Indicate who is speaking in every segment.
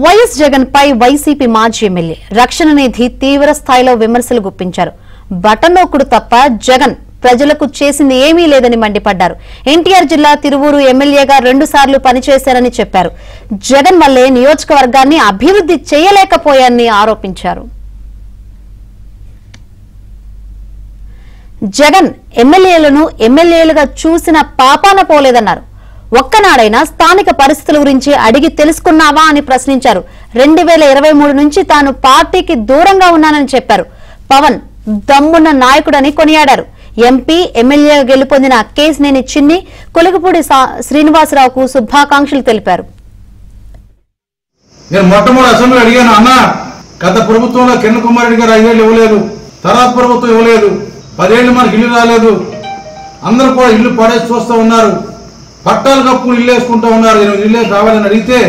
Speaker 1: YS Jagan పై YCP మాజీ MLA రక్షణ నిధి తీవ్ర స్థాయిలో విమర్శలు గుప్పించారు. బటన్ నొక్కుడు తప్ప జగన్ ప్రజలకు చేసింది ఏమీ లేదని మండిపడ్డారు. ఎన్టీఆర్ జిల్లా తిరువూరు ఎమ్మెల్యేగా 2 సార్లు పనిచేశారని చెప్పారు. జగన్ వల్లే నియోజకవర్గాన్ని అభివృద్ధి చేయలేకపోయారని ఆరోపించారు. జగన్ ఎమ్మెల్యేలను ఎమ్మెల్యేలుగా చూసిన పాపాన పోలేదన్నారు. ఒక్కనాడైనా స్థానిక పరిస్థితుల గురించి అడిగి తెలుసుకున్నావా అని ప్రశ్నించారు. 2023 నుంచి తాను పార్టీకి దూరంగా ఉన్నానని చెప్పారు. పవన్ దమ్మున్న నాయకుడని కొనియాడారు. ఎంపీ ఎమ్మెల్యేగా గెలుపొందిన కేసినేని చిన్ని, కొలుగుపూడి శ్రీనివాసరావుకు శుభాకాంక్షలు తెలిపారు.
Speaker 2: నేను మొట్టమొదటి అసెంబ్లీ అడిగాను, అన్న గత ప్రభుత్వంలో కిరణ్ కుమార్ రెడ్డి గారు 5 ఏళ్ళు ఇవ్వలేదు, తర్వాత ప్రభుత్వం ఇవ్వలేదు, 10 ఏళ్ళు మనకి ఇల్లు రాలేదు, అందరూ కూడా ఇల్లు పడేసి చూస్తూ ఉన్నారు, పట్టాలు కప్పుకుని ఇల్లు వేసుకుంటూ ఉన్నారు, ఇల్లు కావాలని అడిగితే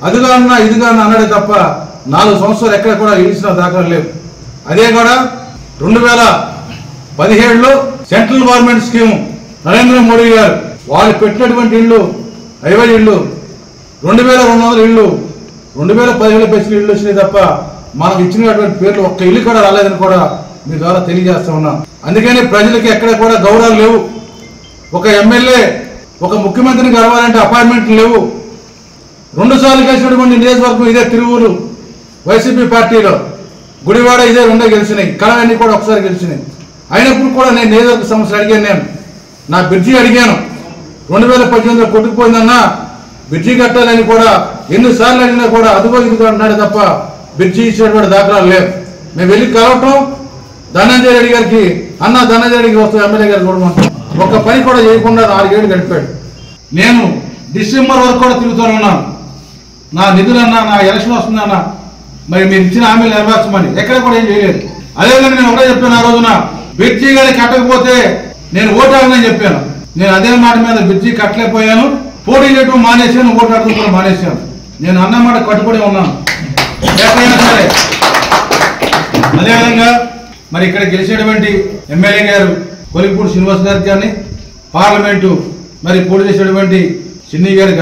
Speaker 2: అదిగా అన్నా ఇదిగా అన్నాడే తప్ప 4 సంవత్సరాలు ఎక్కడ కూడా ఇల్లు దాఖలు లేవు. అదే కూడా 2017లో central government scheme Narendra Modi గారు వాళ్ళు పెట్టినటువంటి ఇళ్ళు 50 ఇళ్ళు, 2200 ఇళ్ళు, 2017 పెంచిన ఇళ్ళు వచ్చినాయి తప్ప మనకు ఇచ్చినటువంటి పేర్లు ఒక్క ఇల్లు కూడా రాలేదని కూడా మీ ద్వారా తెలియజేస్తా ఉన్నాం. అందుకని ప్రజలకి ఎక్కడ కూడా గౌరవాలు లేవు. ఒక ఎమ్మెల్యే ఒక ముఖ్యమంత్రిని కలవాలంటే అపాయింట్మెంట్లు లేవు. 2 సార్లు గెలిచినటువంటి నియోజకవర్గం ఇదే తిరువూరు వైసీపీ పార్టీలో, గుడివాడ ఇదే 2 గెలిచినాయి, కళవన్నీ కూడా ఒకసారి గెలిచినాయి. అయినప్పుడు కూడా నేను నియోజకవర్గ సమస్యలు అడిగాను. నేను నా బ్రిడ్జి అడిగాను, 2018లో కొట్టుకుపోయిందన్నా బ్రిడ్జి కట్టాలని కూడా ఎన్నిసార్లు అడిగినా కూడా అదుగో ఇదిగో అంటున్నాడు తప్ప బ్రిడ్జి ఇచ్చినటువంటి దాఖలాలు లేవు. మేము వెళ్ళి కలవటం ధనంజయ రెడ్డి గారికి, అన్న ధనంజయ రెడ్డికి వస్తాం ఎమ్మెల్యే గారు చూడమంటాం, ఒక్క పని కూడా చేయకుండా 4 ఏళ్ళు గడిపాడు. నేను డిసెంబర్ వరకు కూడా తిరుగుతూనే ఉన్నాను. నా నిధులన్నా, నా ఎలక్షన్ వస్తుందన్నా, మరి మీరు ఇచ్చిన హామీలు నెరవేర్చమని ఎక్కడ కూడా ఏం చేయలేదు. అదేవిధంగా నేను ఒకటే చెప్పాను, ఆ రోజున బ్రిడ్జి గారి కట్టకపోతే నేను ఓటాడనని చెప్పాను. నేను అదే మాట మీద బ్రిడ్జి కట్టలేకపోయాను, పోటీ చేయటం మానేశాను, ఓటాడటం కూడా మానేశాను. నేను అన్నమాట కట్టుబడి ఉన్నాను ఎక్కడైనా సరే. అదేవిధంగా మరి ఇక్కడ గెలిచేటువంటి ఎమ్మెల్యే గారు కొలిపూడి శ్రీనివాస్ గారికి కానీ, పార్లమెంటు మరి పోటీ చేసేటువంటి చిన్ని గారికి